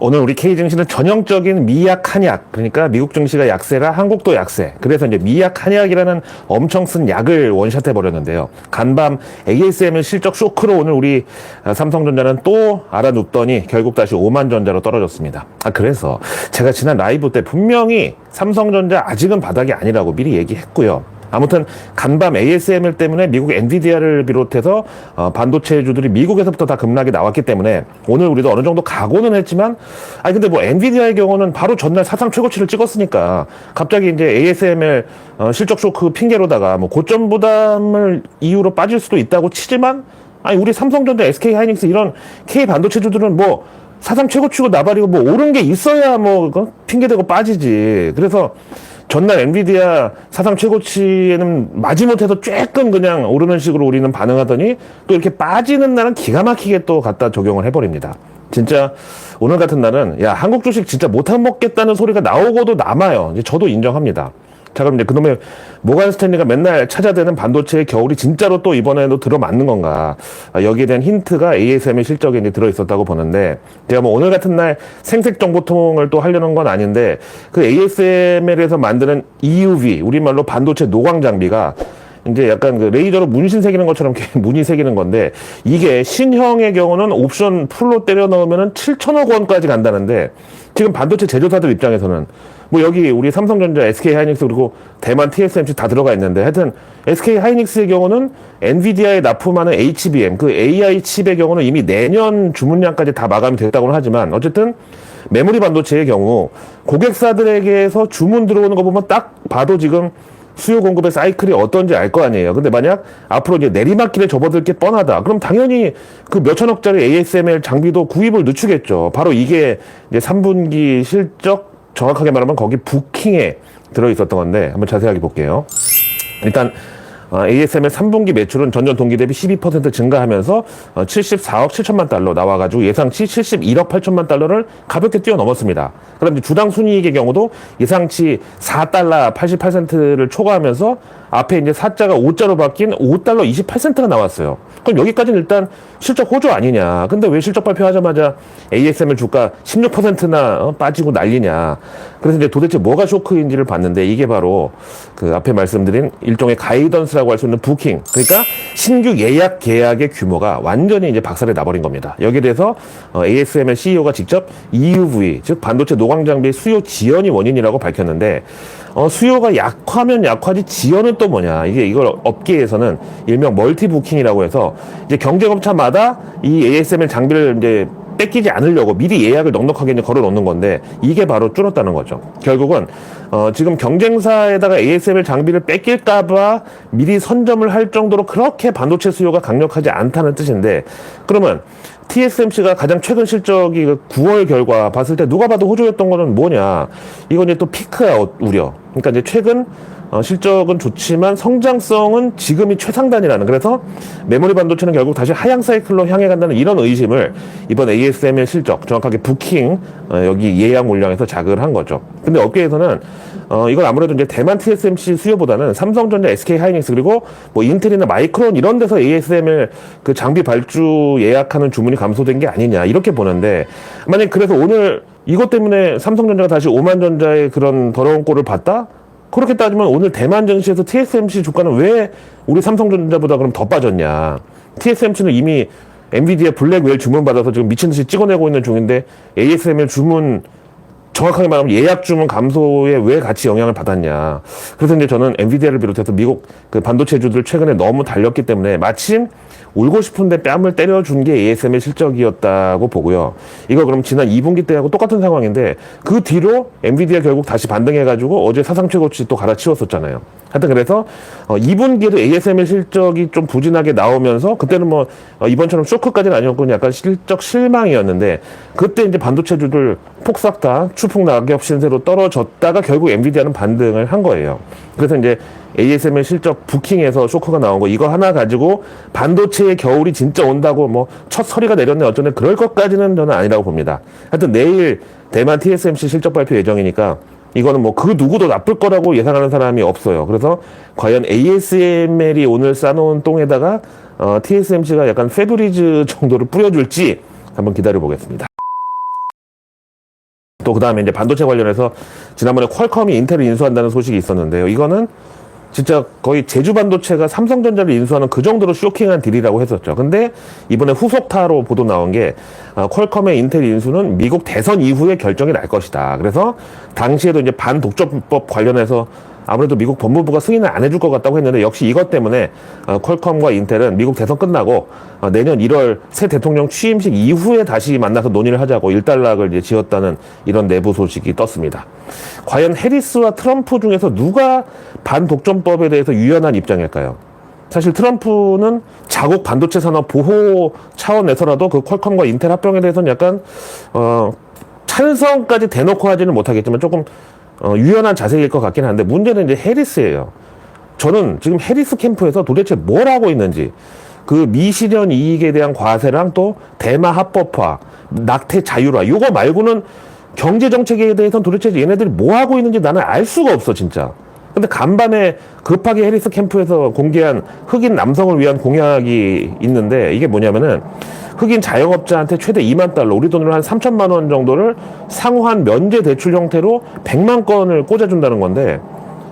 오늘 우리 K증시는 전형적인 미약 한약, 그러니까 미국 증시가 약세라 한국도 약세. 그래서 이제 미약 한약이라는 엄청 쓴 약을 원샷해 버렸는데요. 간밤 ASML 실적 쇼크로 오늘 우리 삼성전자는 또 알아눕더니 결국 다시 5만 전자로 떨어졌습니다. 그래서 제가 지난 라이브 때 분명히 삼성전자 아직은 바닥이 아니라고 미리 얘기했고요. 아무튼 간밤 ASML 때문에 미국 엔비디아를 비롯해서 반도체주들이 미국에서부터 다 급락이 나왔기 때문에 오늘 우리도 어느 정도 각오는 했지만 근데 뭐 엔비디아의 경우는 바로 전날 사상 최고치를 찍었으니까 갑자기 이제 ASML 실적 쇼크 핑계로다가 뭐 고점 부담을 이유로 빠질 수도 있다고 치지만 우리 삼성전자, SK 하이닉스 이런 K 반도체주들은 뭐 사상 최고치고 나발이고 뭐 오른 게 있어야 뭐 핑계대고 빠지지. 그래서 전날 엔비디아 사상 최고치에는 마지못해서 조금 그냥 오르는 식으로 우리는 반응하더니 또 이렇게 빠지는 날은 기가 막히게 또 갖다 적용을 해버립니다. 진짜 오늘 같은 날은 야 한국 주식 진짜 못 먹겠다는 소리가 나오고도 남아요. 이제 저도 인정합니다. 자, 그럼 이제 그놈의 모간 스탠리가 맨날 찾아대는 반도체의 겨울이 진짜로 또 이번에도 들어맞는 건가? 여기에 대한 힌트가 ASM의 실적에 이제 들어있었다고 보는데, 제가 뭐 오늘 같은 날 생색정보통을 또 하려는 건 아닌데, 그 ASML에서 만드는 EUV, 우리말로 반도체 노광 장비가 이제 약간 그 레이저로 문신 새기는 것처럼 이렇게 문이 새기는 건데, 이게 신형의 경우는 옵션 풀로 때려 넣으면은 7천억 원까지 간다는데, 지금 반도체 제조사들 입장에서는 뭐 여기 우리 삼성전자, SK 하이닉스 그리고 대만 TSMC 다 들어가 있는데 하여튼 SK 하이닉스의 경우는 엔비디아에 납품하는 HBM 그 AI 칩의 경우는 이미 내년 주문량까지 다 마감이 됐다고는 하지만 어쨌든 메모리 반도체의 경우 고객사들에게서 주문 들어오는 거 보면 딱 봐도 지금 수요 공급의 사이클이 어떤지 알 거 아니에요. 근데 만약 앞으로 이제 내리막길에 접어들 게 뻔하다. 그럼 당연히 그 몇천억짜리 ASML 장비도 구입을 늦추겠죠. 바로 이게 이제 3분기 실적 정확하게 말하면 거기 부킹에 들어있었던 건데 한번 자세하게 볼게요. 일단 ASML 3분기 매출은 전년 동기 대비 12% 증가하면서 74억 7천만 달러 나와가지고 예상치 71억 8천만 달러를 가볍게 뛰어넘었습니다. 그럼 이제 주당 순이익의 경우도 예상치 4달러 88센트를 초과하면서 앞에 이제 4자가 5자로 바뀐 5달러 28센트가 나왔어요. 그럼 여기까지는 일단 실적 호조 아니냐. 근데 왜 실적 발표하자마자 ASML 주가 16%나 빠지고 난리냐. 그래서 이제 도대체 뭐가 쇼크인지를 봤는데 이게 바로 그 앞에 말씀드린 일종의 가이던스라고 할 수 있는 부킹. 그러니까 신규 예약 계약의 규모가 완전히 이제 박살이 나버린 겁니다. 여기에 대해서 ASML CEO가 직접 EUV, 즉 반도체 노광 장비의 수요 지연이 원인이라고 밝혔는데 수요가 약하면 약하지 지연은 또 뭐냐. 이걸 업계에서는 일명 멀티 부킹이라고 해서 이제 경쟁업체마다 이 ASML 장비를 이제 뺏기지 않으려고 미리 예약을 넉넉하게 이제 걸어 놓는 건데 이게 바로 줄었다는 거죠. 결국은 지금 경쟁사에다가 ASML 장비를 뺏길까봐 미리 선점을 할 정도로 그렇게 반도체 수요가 강력하지 않다는 뜻인데 그러면 TSMC가 가장 최근 실적이 9월 결과 봤을 때 누가 봐도 호조였던 거는 뭐냐. 이건 이제 또 피크야 우려. 그러니까 이제 최근 실적은 좋지만 성장성은 지금이 최상단이라는 그래서 메모리 반도체는 결국 다시 하향 사이클로 향해 간다는 이런 의심을 이번 ASML 실적 정확하게 부킹 여기 예약 물량에서 자극을 한 거죠. 근데 업계에서는 이건 아무래도 이제 대만 TSMC 수요보다는 삼성전자, SK 하이닉스 그리고 뭐 인텔이나 마이크론 이런 데서 ASML 그 장비 발주 예약하는 주문이 감소된 게 아니냐 이렇게 보는데 만약 그래서 오늘 이것 때문에 삼성전자가 다시 5만 전자의 그런 더러운 꼴을 봤다? 그렇게 따지면 오늘 대만 증시에서 TSMC 주가는 왜 우리 삼성전자보다 그럼 더 빠졌냐. TSMC는 이미 엔비디아 블랙웰 주문 받아서 지금 미친 듯이 찍어내고 있는 중인데 ASML 주문 정확하게 말하면 예약 주문 감소에 왜 같이 영향을 받았냐. 그래서 이제 저는 엔비디아를 비롯해서 미국 그 반도체주들 최근에 너무 달렸기 때문에 마침 울고 싶은데 뺨을 때려준 게 ASML 실적이었다고 보고요. 이거 그럼 지난 2분기 때하고 똑같은 상황인데 그 뒤로 엔비디아 결국 다시 반등해가지고 어제 사상 최고치 또 갈아치웠었잖아요. 하여튼 그래서 2분기에도 ASML 실적이 좀 부진하게 나오면서 그때는 뭐 이번처럼 쇼크까지는 아니었고 약간 실적 실망이었는데 그때 이제 반도체주들 폭삭 다 추풍 낙엽 신세로 떨어졌다가 결국 엔비디아는 반등을 한 거예요. 그래서 이제 ASML 실적 부킹에서 쇼크가 나온 거 이거 하나 가지고 반도체의 겨울이 진짜 온다고 뭐 첫 서리가 내렸네 어쩌네 그럴 것까지는 저는 아니라고 봅니다. 하여튼 내일 대만 TSMC 실적 발표 예정이니까 이거는 뭐 그 누구도 나쁠 거라고 예상하는 사람이 없어요. 그래서 과연 ASML이 오늘 싸놓은 똥에다가 TSMC가 약간 페브리즈 정도를 뿌려줄지 한번 기다려 보겠습니다. 또 그다음에 이제 반도체 관련해서 지난번에 퀄컴이 인텔을 인수한다는 소식이 있었는데요. 이거는 진짜 거의 제주 반도체가 삼성전자를 인수하는 그 정도로 쇼킹한 딜이라고 했었죠. 근데 이번에 후속타로 보도 나온 게 퀄컴의 인텔 인수는 미국 대선 이후에 결정이 날 것이다. 그래서 당시에도 이제 반독점법 관련해서 아무래도 미국 법무부가 승인을 안 해줄 것 같다고 했는데 역시 이것 때문에 퀄컴과 인텔은 미국 대선 끝나고 내년 1월 새 대통령 취임식 이후에 다시 만나서 논의를 하자고 일단락을 이제 지었다는 이런 내부 소식이 떴습니다. 과연 해리스와 트럼프 중에서 누가 반독점법에 대해서 유연한 입장일까요? 사실 트럼프는 자국 반도체 산업 보호 차원에서라도 그 퀄컴과 인텔 합병에 대해서는 약간 찬성까지 대놓고 하지는 못하겠지만 조금 유연한 자세일 것 같긴 한데 문제는 이제 해리스예요. 저는 지금 해리스 캠프에서 도대체 뭘 하고 있는지 그 미실현 이익에 대한 과세랑 또 대마 합법화, 낙태 자율화 요거 말고는 경제 정책에 대해서는 도대체 얘네들이 뭐 하고 있는지 나는 알 수가 없어 진짜. 근데 간밤에 급하게 해리스 캠프에서 공개한 흑인 남성을 위한 공약이 있는데 이게 뭐냐면은 흑인 자영업자한테 최대 2만 달러, 우리 돈으로 한 3천만 원 정도를 상환 면제 대출 형태로 100만 건을 꽂아준다는 건데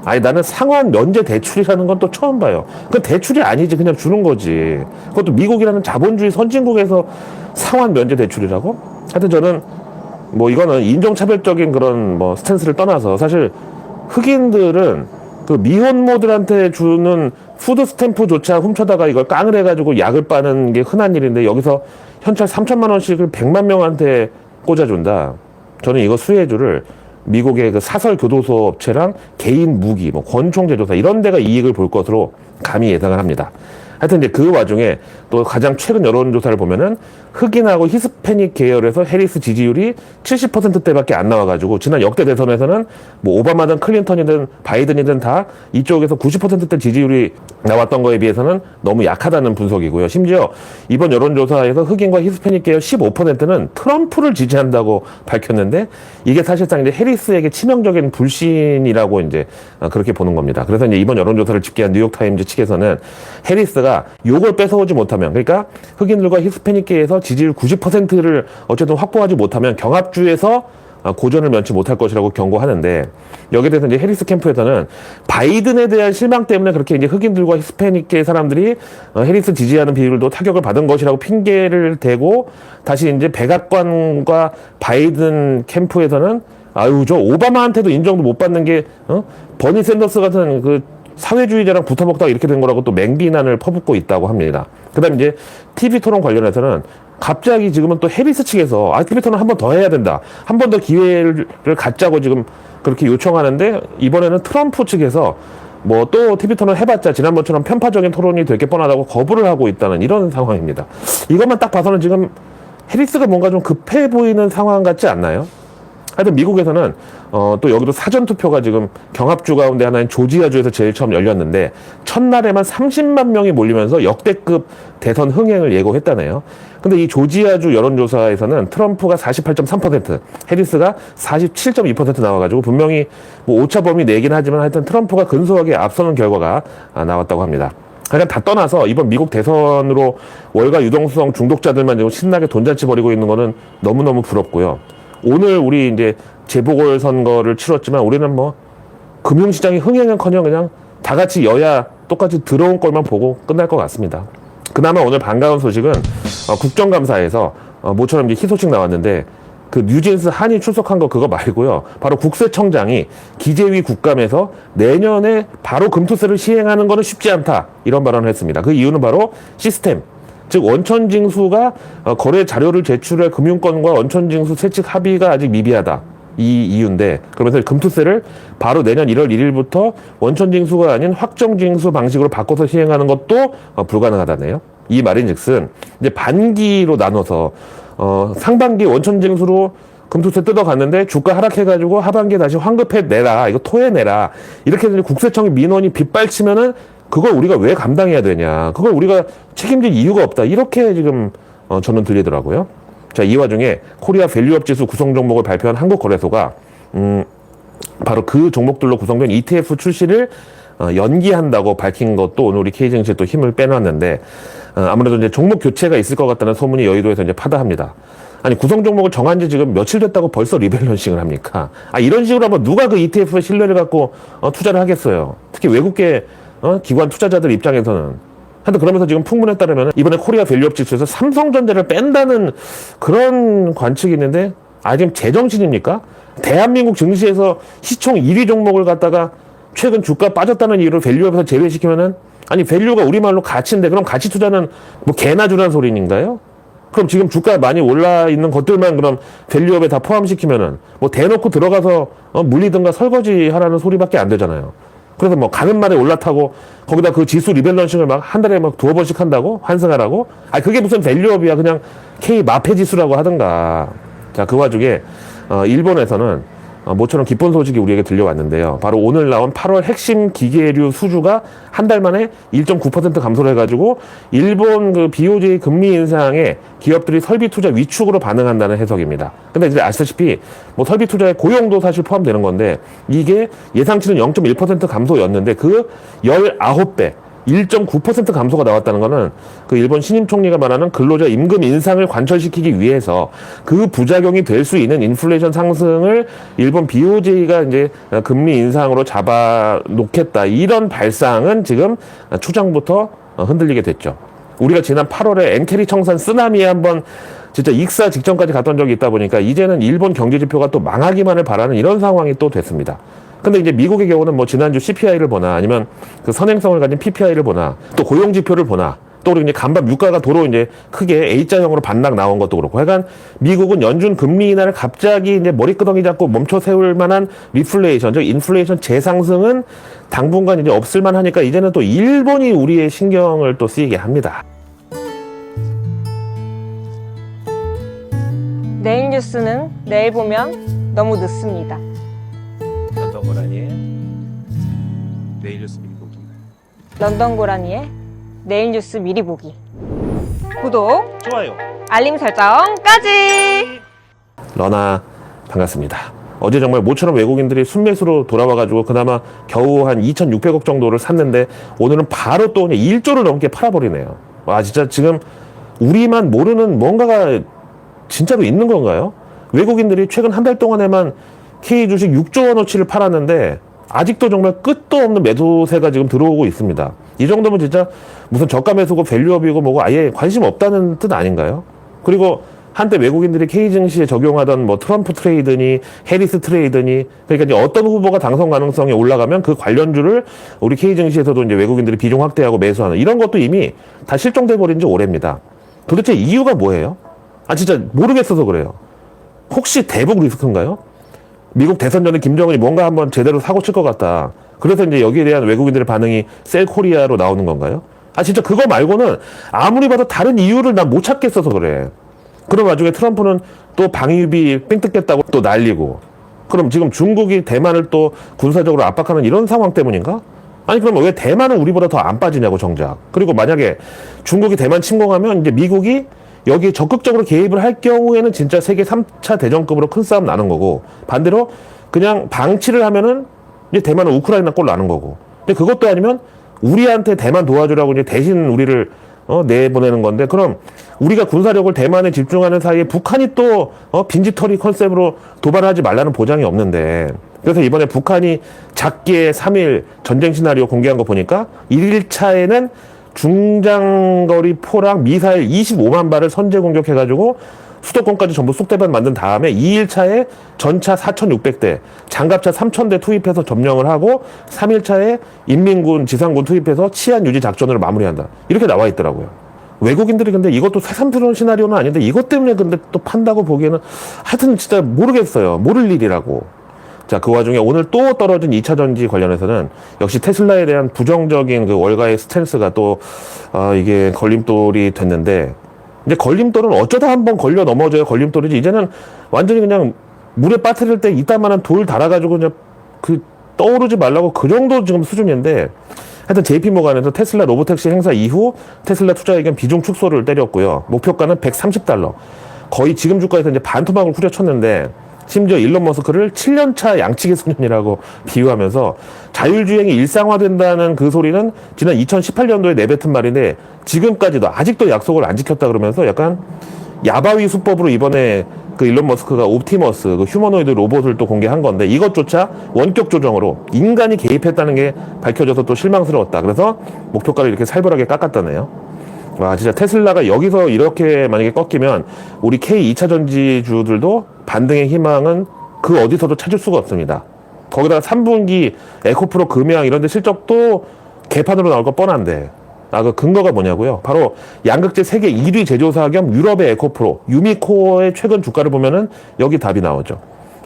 아니 나는 상환 면제 대출이라는 건 또 처음 봐요. 그 대출이 아니지 그냥 주는 거지. 그것도 미국이라는 자본주의 선진국에서 상환 면제 대출이라고? 하여튼 저는 뭐 이거는 인종차별적인 그런 뭐 스탠스를 떠나서 사실 흑인들은 그 미혼모들한테 주는 푸드 스탬프조차 훔쳐다가 이걸 깡을 해가지고 약을 빠는 게 흔한 일인데 여기서 현찰 3천만 원씩을 100만 명한테 꽂아준다. 저는 이거 수혜주를 미국의 그 사설 교도소 업체랑 개인 무기, 뭐 권총 제조사 이런 데가 이익을 볼 것으로 감히 예상을 합니다. 하여튼 이제 그 와중에 또 가장 최근 여론조사를 보면은 흑인하고 히스패닉 계열에서 해리스 지지율이 70%대밖에 안 나와가지고 지난 역대 대선에서는 뭐 오바마든 클린턴이든 바이든이든 다 이쪽에서 90%대 지지율이 나왔던 거에 비해서는 너무 약하다는 분석이고요. 심지어 이번 여론조사에서 흑인과 히스패닉 계열 15%는 트럼프를 지지한다고 밝혔는데 이게 사실상 이제 해리스에게 치명적인 불신이라고 이제 그렇게 보는 겁니다. 그래서 이제 이번 여론조사를 집계한 뉴욕타임즈 측에서는 해리스가 요걸 뺏어오지 못하면 그러니까 흑인들과 히스패닉계에서 지지율 90%를 어쨌든 확보하지 못하면 경합주에서 고전을 면치 못할 것이라고 경고하는데 여기에 대해서 이제 해리스 캠프에서는 바이든에 대한 실망 때문에 그렇게 이제 흑인들과 히스패닉계 사람들이 해리스 지지하는 비율도 타격을 받은 것이라고 핑계를 대고 다시 이제 백악관과 바이든 캠프에서는 아유 저 오바마한테도 인정도 못 받는 게 버니 샌더스 같은 그 사회주의자랑 붙어먹다가 이렇게 된 거라고 또 맹비난을 퍼붓고 있다고 합니다. 그 다음에 이제 TV 토론 관련해서는 갑자기 지금은 또 해리스 측에서 TV 토론 한 번 더 해야 된다. 한 번 더 기회를 갖자고 지금 그렇게 요청하는데 이번에는 트럼프 측에서 뭐 또 TV 토론 해봤자 지난번처럼 편파적인 토론이 될 게 뻔하다고 거부를 하고 있다는 이런 상황입니다. 이것만 딱 봐서는 지금 해리스가 뭔가 좀 급해 보이는 상황 같지 않나요? 하여튼 미국에서는 또 여기도 사전투표가 지금 경합주 가운데 하나인 조지아주에서 제일 처음 열렸는데 첫날에만 30만 명이 몰리면서 역대급 대선 흥행을 예고했다네요. 근데 이 조지아주 여론조사에서는 트럼프가 48.3%, 해리스가 47.2% 나와가지고 분명히 뭐 오차범위 내긴 하지만 하여튼 트럼프가 근소하게 앞서는 결과가 나왔다고 합니다. 그냥 다 떠나서 이번 미국 대선으로 월가 유동성 중독자들만 지금 신나게 돈잔치 벌이고 있는 거는 너무너무 부럽고요. 오늘 우리 이제 재보궐선거를 치렀지만 우리는 뭐 금융시장이 흥행은커녕 그냥 다 같이 여야 똑같이 들어온 걸만 보고 끝날 것 같습니다. 그나마 오늘 반가운 소식은 국정감사에서 모처럼 이제 희소식 나왔는데 그 뉴진스 한이 출석한 거 그거 말고요. 바로 국세청장이 기재위 국감에서 내년에 바로 금투세를 시행하는 거는 쉽지 않다 이런 발언을 했습니다. 그 이유는 바로 시스템. 즉 원천징수가 거래 자료를 제출할 금융권과 원천징수 세칙 합의가 아직 미비하다. 이 이유인데 그러면서 금투세를 바로 내년 1월 1일부터 원천징수가 아닌 확정징수 방식으로 바꿔서 시행하는 것도 불가능하다네요. 이 말인즉슨 이제 반기로 나눠서 상반기 원천징수로 금투세 뜯어갔는데 주가 하락해가지고 하반기에 다시 환급해 내라 이거 토해내라 이렇게 해서 국세청이 민원이 빗발치면은 그걸 우리가 왜 감당해야 되냐. 그걸 우리가 책임질 이유가 없다. 이렇게 지금 저는 들리더라고요. 자, 이 와중에 코리아 밸류업 지수 구성 종목을 발표한 한국거래소가 바로 그 종목들로 구성된 ETF 출시를 연기한다고 밝힌 것도 오늘 우리 K증시에 또 힘을 빼놨는데 아무래도 이제 종목 교체가 있을 것 같다는 소문이 여의도에서 이제 파다합니다. 아니 구성 종목을 정한 지 지금 며칠 됐다고 벌써 리밸런싱을 합니까? 이런 식으로 하면 누가 그 ETF의 신뢰를 갖고 투자를 하겠어요. 특히 외국계 기관 투자자들 입장에서는. 하여튼 그러면서 지금 풍문에 따르면 이번에 코리아 밸류업 지수에서 삼성전자를 뺀다는 그런 관측이 있는데 지금 제정신입니까? 대한민국 증시에서 시총 1위 종목을 갖다가 최근 주가 빠졌다는 이유로 밸류업에서 제외시키면은 밸류가 우리말로 가치인데 그럼 가치 투자는 뭐 개나 주라는 소리인가요? 그럼 지금 주가 많이 올라 있는 것들만 그럼 밸류업에 다 포함시키면은 뭐 대놓고 들어가서 물리든가 설거지 하라는 소리밖에 안 되잖아요. 그래서 뭐 가는 말에 올라타고 거기다 그 지수 리밸런싱을 막 한 달에 막 2번씩 한다고 환승하라고? 그게 무슨 밸류업이야? 그냥 K 마페 지수라고 하든가. 자, 그 와중에 일본에서는 모처럼 기쁜 소식이 우리에게 들려왔는데요. 바로 오늘 나온 8월 핵심 기계류 수주가 한 달 만에 1.9% 감소를 해가지고 일본 그 BOJ 금리 인상에 기업들이 설비 투자 위축으로 반응한다는 해석입니다. 근데 이제 아시다시피 뭐 설비 투자에 고용도 사실 포함되는 건데 이게 예상치는 0.1% 감소였는데 그 19배 1.9% 감소가 나왔다는 것은 그 일본 신임 총리가 말하는 근로자 임금 인상을 관철시키기 위해서 그 부작용이 될 수 있는 인플레이션 상승을 일본 BOJ가 이제 금리 인상으로 잡아놓겠다. 이런 발상은 지금 초장부터 흔들리게 됐죠. 우리가 지난 8월에 엔케리 청산 쓰나미에 한번 진짜 익사 직전까지 갔던 적이 있다 보니까 이제는 일본 경제 지표가 또 망하기만을 바라는 이런 상황이 또 됐습니다. 근데 이제 미국의 경우는 뭐 지난주 CPI를 보나 아니면 그 선행성을 가진 PPI를 보나 또 고용 지표를 보나 또 우리 이제 간밤 유가가 도로 이제 크게 A자형으로 반락 나온 것도 그렇고 하여간 미국은 연준 금리 인하를 갑자기 이제 머리끄덩이 잡고 멈춰 세울 만한 리플레이션 즉 인플레이션 재상승은 당분간 이제 없을만 하니까 이제는 또 일본이 우리의 신경을 또 쓰이게 합니다. 내일 뉴스는 내일 보면 너무 늦습니다. 런던 고라니의 내일 뉴스 미리 보기. 런던 고라니의 내일 뉴스 미리 보기. 구독, 좋아요, 알림 설정까지. 러나 반갑습니다. 어제 정말 모처럼 외국인들이 순매수로 돌아와가지고 그나마 겨우 한 2,600억 정도를 샀는데 오늘은 바로 또 1조를 넘게 팔아버리네요. 진짜 지금 우리만 모르는 뭔가가 진짜로 있는 건가요? 외국인들이 최근 한 달 동안에만 K 주식 6조 원어치를 팔았는데 아직도 정말 끝도 없는 매도세가 지금 들어오고 있습니다. 이 정도면 진짜 무슨 저가 매수고 밸류업이고 뭐고 아예 관심 없다는 뜻 아닌가요? 그리고 한때 외국인들이 K 증시에 적용하던 뭐 트럼프 트레이드니 해리스 트레이드니 그러니까 이제 어떤 후보가 당선 가능성이 올라가면 그 관련주를 우리 K 증시에서도 이제 외국인들이 비중 확대하고 매수하는 이런 것도 이미 다 실종돼 버린 지 오래입니다. 도대체 이유가 뭐예요? 진짜 모르겠어서 그래요. 혹시 대북 리스크인가요? 미국 대선 전에 김정은이 뭔가 한번 제대로 사고 칠 것 같다. 그래서 이제 여기에 대한 외국인들의 반응이 셀 코리아로 나오는 건가요? 진짜 그거 말고는 아무리 봐도 다른 이유를 난 못 찾겠어서 그래. 그럼 나중에 트럼프는 또 방위비 뺑 뜯겠다고 또 날리고. 그럼 지금 중국이 대만을 또 군사적으로 압박하는 이런 상황 때문인가? 그럼 왜 대만은 우리보다 더 안 빠지냐고 정작. 그리고 만약에 중국이 대만 침공하면 이제 미국이 여기 적극적으로 개입을 할 경우에는 진짜 세계 3차 대전급으로 큰 싸움 나는 거고 반대로 그냥 방치를 하면은 이제 대만은 우크라이나 꼴 나는 거고 근데 그것도 아니면 우리한테 대만 도와주라고 이제 대신 우리를 내보내는 건데 그럼 우리가 군사력을 대만에 집중하는 사이에 북한이 또 빈집털이 컨셉으로 도발하지 말라는 보장이 없는데 그래서 이번에 북한이 작게 3일 전쟁 시나리오 공개한 거 보니까 1일차에는 중장거리 포랑 미사일 25만 발을 선제 공격해가지고 수도권까지 전부 쏙대밭 만든 다음에 2일차에 전차 4,600대, 장갑차 3,000대 투입해서 점령을 하고 3일차에 인민군, 지상군 투입해서 치안 유지 작전을 마무리한다. 이렇게 나와 있더라고요. 외국인들이 근데 이것도 새삼스러운 시나리오는 아닌데 이것 때문에 근데 또 판다고 보기에는 하여튼 진짜 모르겠어요. 모를 일이라고. 자, 그 와중에 오늘 또 떨어진 2차 전지 관련해서는 역시 테슬라에 대한 부정적인 그 월가의 스탠스가 또 이게 걸림돌이 됐는데 이제 걸림돌은 어쩌다 한번 걸려 넘어져야 걸림돌이지 이제는 완전히 그냥 물에 빠뜨릴 때 이따만한 돌 달아가지고 그냥 그 떠오르지 말라고 그 정도 지금 수준인데 하여튼 JP모간에서 테슬라 로보택시 행사 이후 테슬라 투자 의견 비중 축소를 때렸고요. 목표가는 $130. 거의 지금 주가에서 이제 반토막을 후려쳤는데 심지어 일론 머스크를 7년차 양치기 소년이라고 비유하면서 자율주행이 일상화된다는 그 소리는 지난 2018년도에 내뱉은 말인데 지금까지도 아직도 약속을 안 지켰다 그러면서 약간 야바위 수법으로 이번에 그 일론 머스크가 옵티머스 그 휴머노이드 로봇을 또 공개한 건데 이것조차 원격 조정으로 인간이 개입했다는 게 밝혀져서 또 실망스러웠다. 그래서 목표가를 이렇게 살벌하게 깎았다네요. 와, 진짜 테슬라가 여기서 이렇게 만약에 꺾이면 우리 K 2차 전지주들도 반등의 희망은 그 어디서도 찾을 수가 없습니다. 거기다가 3분기 에코프로 금양 이런 데 실적도 개판으로 나올 거 뻔한데 그 근거가 뭐냐고요? 바로 양극재 세계 1위 제조사 겸 유럽의 에코프로, 유미코어의 최근 주가를 보면은 여기 답이 나오죠.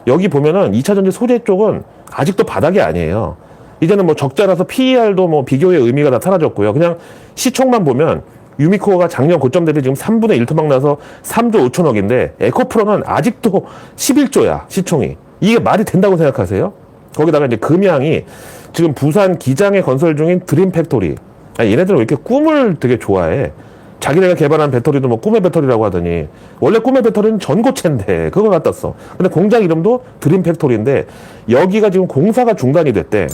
여기 보면은 2차 전지 소재 쪽은 아직도 바닥이 아니에요. 이제는 뭐 적자라서 PER도 뭐 비교의 의미가 다 사라졌고요. 그냥 시총만 보면 유미코어가 작년 고점 대비 지금 3분의 1 토막 나서 3조 5천억인데 에코프로는 아직도 11조야, 시총이. 이게 말이 된다고 생각하세요? 거기다가 이제 금양이 지금 부산 기장에 건설 중인 드림팩토리. 얘네들은 왜 이렇게 꿈을 되게 좋아해? 자기네가 개발한 배터리도 뭐 꿈의 배터리라고 하더니 원래 꿈의 배터리는 전고체인데 그걸 갖다 써. 근데 공장 이름도 드림팩토리인데 여기가 지금 공사가 중단이 됐대.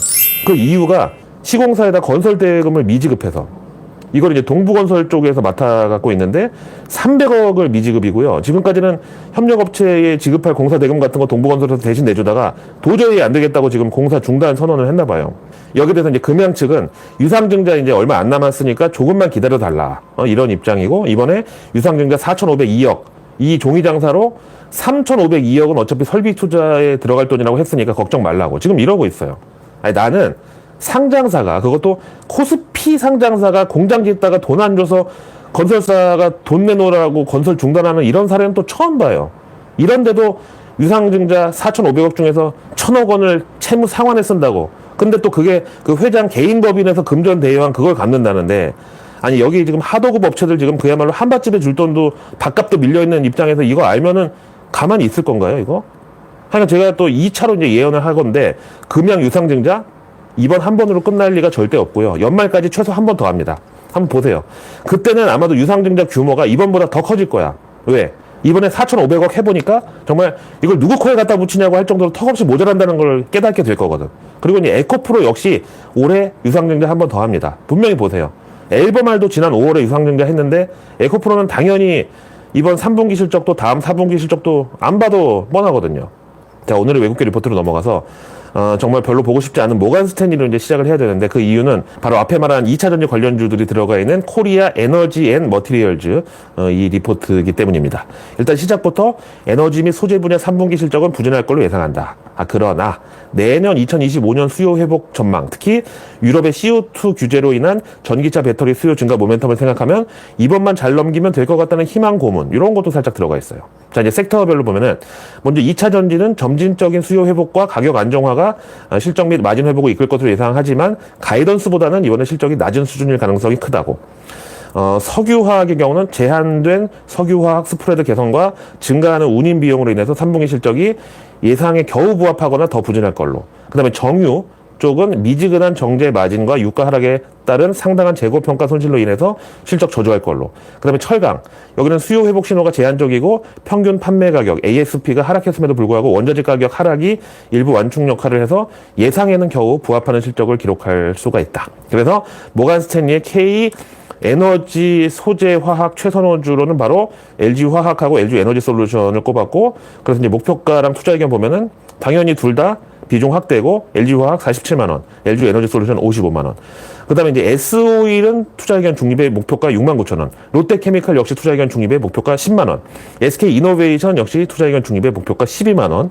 그 이유가 시공사에다 건설 대금을 미지급해서 이걸 이제 동부건설 쪽에서 맡아갖고 있는데 300억을 미지급이고요. 지금까지는 협력업체에 지급할 공사 대금 같은 거 동부건설에서 대신 내주다가 도저히 안 되겠다고 지금 공사 중단 선언을 했나 봐요. 여기에 대해서 이제 금양 측은 유상증자 이제 얼마 안 남았으니까 조금만 기다려달라. 이런 입장이고 이번에 유상증자 4,502억 이 종이 장사로 3,502억은 어차피 설비 투자에 들어갈 돈이라고 했으니까 걱정 말라고 지금 이러고 있어요. 아니, 나는 상장사가 그것도 코스피 상장사가 공장 짓다가 돈 안 줘서 건설사가 돈 내놓으라고 건설 중단하는 이런 사례는 또 처음 봐요. 이런데도 유상증자 4,500억 중에서 1,000억 원을 채무 상환에 쓴다고. 근데 또 그게 그 회장 개인 법인에서 금전 대여한 그걸 갚는다는데 아니 여기 지금 하도급 업체들 지금 그야말로 한밭집에 줄 돈도 밥값도 밀려있는 입장에서 이거 알면은 가만히 있을 건가요 이거? 하여간 제가 또 2차로 이제 예언을 하건데 금양 유상증자 이번 한 번으로 끝날 리가 절대 없고요. 연말까지 최소 한 번 더 합니다. 한번 보세요. 그때는 아마도 유상증자 규모가 이번보다 더 커질 거야. 왜? 이번에 4,500억 해보니까 정말 이걸 누구 코에 갖다 붙이냐고 할 정도로 턱없이 모자란다는 걸 깨닫게 될 거거든. 그리고 이제 에코프로 역시 올해 유상증자 한 번 더 합니다. 분명히 보세요. 엘버말도 지난 5월에 유상증자 했는데 에코프로는 당연히 이번 3분기 실적도 다음 4분기 실적도 안 봐도 뻔하거든요. 자, 오늘의 외국계 리포트로 넘어가서 정말 별로 보고 싶지 않은 모간 스탠리로 이제 시작을 해야 되는데 그 이유는 바로 앞에 말한 2차 전지 관련주들이 들어가 있는 코리아 에너지 앤 머티리얼즈 이 리포트이기 때문입니다. 일단 시작부터 에너지 및 소재 분야 3분기 실적은 부진할 걸로 예상한다. 그러나 내년 2025년 수요 회복 전망, 특히 유럽의 CO2 규제로 인한 전기차 배터리 수요 증가 모멘텀을 생각하면 이번만 잘 넘기면 될 것 같다는 희망 고문 이런 것도 살짝 들어가 있어요. 자, 이제 섹터별로 보면은 먼저 2차 전지는 점진적인 수요 회복과 가격 안정화가 실적 및 마진 회복을 이끌 것으로 예상하지만 가이던스보다는 이번에 실적이 낮은 수준일 가능성이 크다고. 석유화학의 경우는 제한된 석유화학 스프레드 개선과 증가하는 운임 비용으로 인해서 3분기 실적이 예상에 겨우 부합하거나 더 부진할 걸로. 그 다음에 정유 쪽은 미지근한 정제 마진과 유가 하락에 따른 상당한 재고 평가 손실로 인해서 실적 저조할 걸로. 그 다음에 철강. 여기는 수요 회복 신호가 제한적이고 평균 판매 가격 ASP가 하락했음에도 불구하고 원자재 가격 하락이 일부 완충 역할을 해서 예상에는 겨우 부합하는 실적을 기록할 수가 있다. 그래서 모간 스탠리의 K 에너지 소재 화학 최선호주로는 바로 LG 화학하고 LG 에너지 솔루션을 꼽았고, 그래서 이제 목표가랑 투자 의견 보면은 당연히 둘 다 비중 확대고 LG 화학 47만 원, LG 에너지 솔루션 55만 원. 그다음에 이제 S-오일은 투자 의견 중립의 목표가 6만 9천 원, 롯데케미칼 역시 투자 의견 중립의 목표가 10만 원, SK 이노베이션 역시 투자 의견 중립의 목표가 12만 원,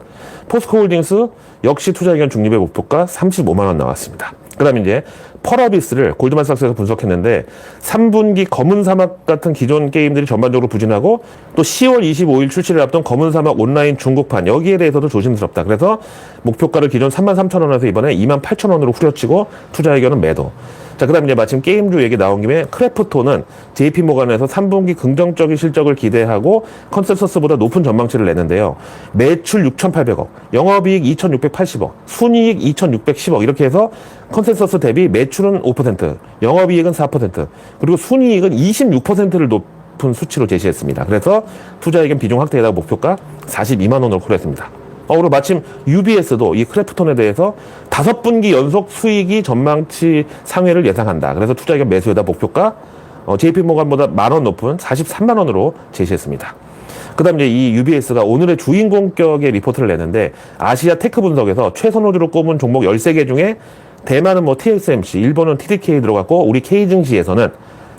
포스코홀딩스 역시 투자 의견 중립의 목표가 35만 원 나왔습니다. 그다음에 이제 펄어비스를 골드만삭스에서 분석했는데 3분기 검은 사막 같은 기존 게임들이 전반적으로 부진하고 또 10월 25일 출시를 앞둔 검은 사막 온라인 중국판 여기에 대해서도 조심스럽다. 그래서 목표가를 기존 33,000원에서 이번에 28,000원으로 후려치고 투자 의견은 매도. 자, 그 다음에 이제 마침 게임주 얘기 나온 김에 크래프톤은 JP모간에서 3분기 긍정적인 실적을 기대하고 컨센서스보다 높은 전망치를 내는데요. 매출 6,800억, 영업이익 2,680억, 순이익 2,610억 이렇게 해서 컨센서스 대비 매출은 5%, 영업이익은 4%, 그리고 순이익은 26%를 높은 수치로 제시했습니다. 그래서 투자 의견 비중 확대에다가 목표가 42만 원으로 콜했습니다. 그리고 마침 UBS도 이 크래프톤에 대해서 5분기 연속 수익이 전망치 상회를 예상한다. 그래서 투자 의견 매수에다 목표가 JP모간보다 10,000원 높은 43만 원으로 제시했습니다. 그다음 이제 이 UBS가 오늘의 주인공격의 리포트를 내는데 아시아 테크 분석에서 최선호주로 꼽은 종목 13개 중에 대만은 뭐 TSMC, 일본은 TDK 들어갔고 우리 K증시에서는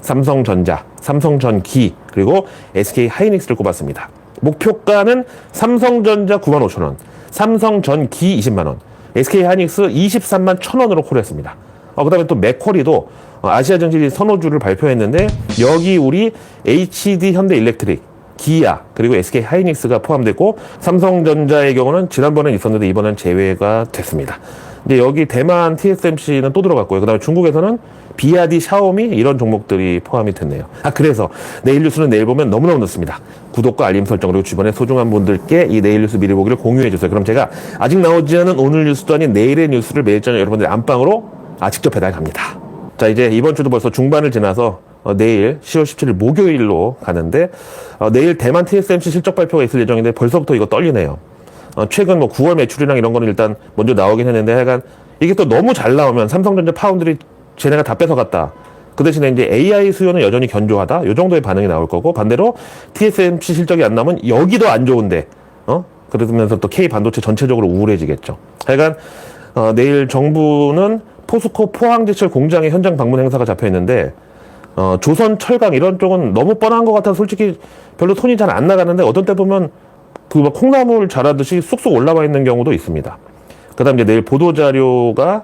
삼성전자, 삼성전기 그리고 SK 하이닉스를 꼽았습니다. 목표가는 삼성전자 95,000원, 삼성전기 20만원, SK 하이닉스 23만 1,000원으로 콜했습니다. 그다음에 또 맥쿼리도 아시아 증시 선호주를 발표했는데 여기 우리 HD 현대일렉트릭, 기아 그리고 SK 하이닉스가 포함됐고 삼성전자의 경우는 지난번에 있었는데 이번엔 제외가 됐습니다. 이제 여기 대만 TSMC는 또 들어갔고요. 그다음에 중국에서는 비아디, 샤오미 이런 종목들이 포함이 됐네요. 그래서 내일 뉴스는 내일 보면 너무너무 늦습니다. 구독과 알림 설정 그리고 주변에 소중한 분들께 이 내일 뉴스 미리 보기를 공유해 주세요. 그럼 제가 아직 나오지 않은 오늘 뉴스도 아닌 내일의 뉴스를 매일 저녁 여러분들의 안방으로 직접 배달 갑니다. 자, 이제 이번 주도 벌써 중반을 지나서 내일 10월 17일 목요일로 가는데 내일 대만 TSMC 실적 발표가 있을 예정인데 벌써부터 이거 떨리네요. 최근 뭐 9월 매출이랑 이런 거는 일단 먼저 나오긴 했는데 하여간 이게 또 너무 잘 나오면 삼성전자 파운드리 쟤네가 다 뺏어갔다. 그 대신에 이제 AI 수요는 여전히 견조하다. 요 정도의 반응이 나올 거고 반대로 TSMC 실적이 안 나오면 여기도 안 좋은데 그러면서 또 K 반도체 전체적으로 우울해지겠죠. 하여간 내일 정부는 포스코 포항제철 공장의 현장 방문 행사가 잡혀 있는데 조선 철강 이런 쪽은 너무 뻔한 것 같아서 솔직히 별로 손이 잘 안 나가는데 어떤 때 보면 그 막 콩나물 자라듯이 쑥쑥 올라와 있는 경우도 있습니다. 그다음 이제 내일 보도 자료가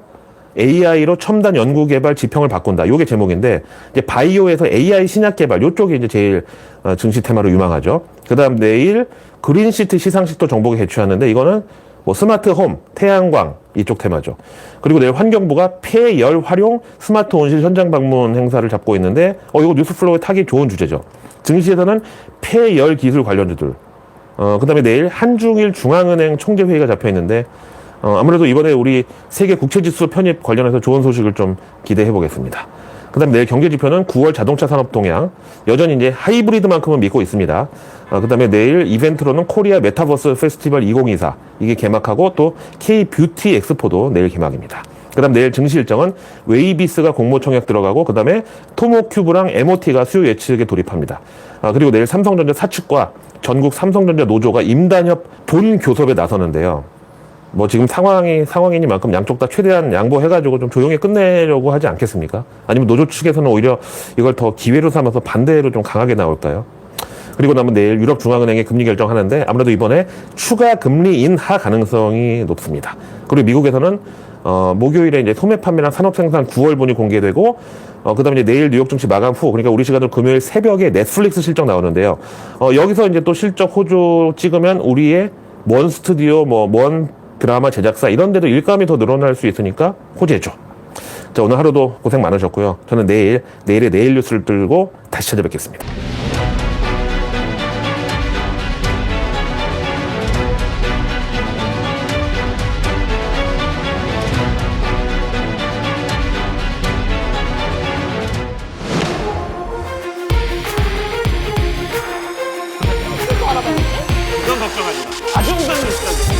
AI로 첨단 연구 개발 지평을 바꾼다. 요게 제목인데 이제 바이오에서 AI 신약 개발 요쪽이 이제 제일 증시 테마로 유망하죠. 그다음 내일 그린시트 시상식도 정보가 개최하는데 이거는 뭐 스마트 홈, 태양광 이쪽 테마죠. 그리고 내일 환경부가 폐열 활용 스마트 온실 현장 방문 행사를 잡고 있는데 이거 뉴스플로우에 타기 좋은 주제죠. 증시에서는 폐열 기술 관련주들. 그다음에 내일 한중일 중앙은행 총재회의가 잡혀 있는데 아무래도 이번에 우리 세계 국채지수 편입 관련해서 좋은 소식을 좀 기대해 보겠습니다. 그다음에 내일 경제지표는 9월 자동차 산업 동향 여전히 이제 하이브리드만큼은 믿고 있습니다. 그다음에 내일 이벤트로는 코리아 메타버스 페스티벌 2024 이게 개막하고 또 K 뷰티 엑스포도 내일 개막입니다. 그다음 내일 증시 일정은 웨이비스가 공모 청약 들어가고 그다음에 토모큐브랑 MOT가 수요 예측에 돌입합니다. 그리고 내일 삼성전자 사측과 전국 삼성전자 노조가 임단협 본 교섭에 나서는데요. 뭐 지금 상황이니만큼 양쪽 다 최대한 양보해가지고 좀 조용히 끝내려고 하지 않겠습니까? 아니면 노조 측에서는 오히려 이걸 더 기회로 삼아서 반대로 좀 강하게 나올까요? 그리고 나면 내일 유럽중앙은행이 금리 결정하는데 아무래도 이번에 추가 금리 인하 가능성이 높습니다. 그리고 미국에서는 목요일에 이제 소매 판매랑 산업 생산 9월분이 공개되고 그다음에 이제 내일 뉴욕 증시 마감 후 그러니까 우리 시간으로 금요일 새벽에 넷플릭스 실적 나오는데요. 여기서 이제 또 실적 호조 찍으면 우리의 먼 스튜디오 먼 드라마 제작사 이런 데도 일감이 더 늘어날 수 있으니까 호재죠. 자, 오늘 하루도 고생 많으셨고요. 저는 내일의 내일 뉴스를 들고 다시 찾아뵙겠습니다. 그런 걱정하지 마. 아주 무서운 뉴스까지.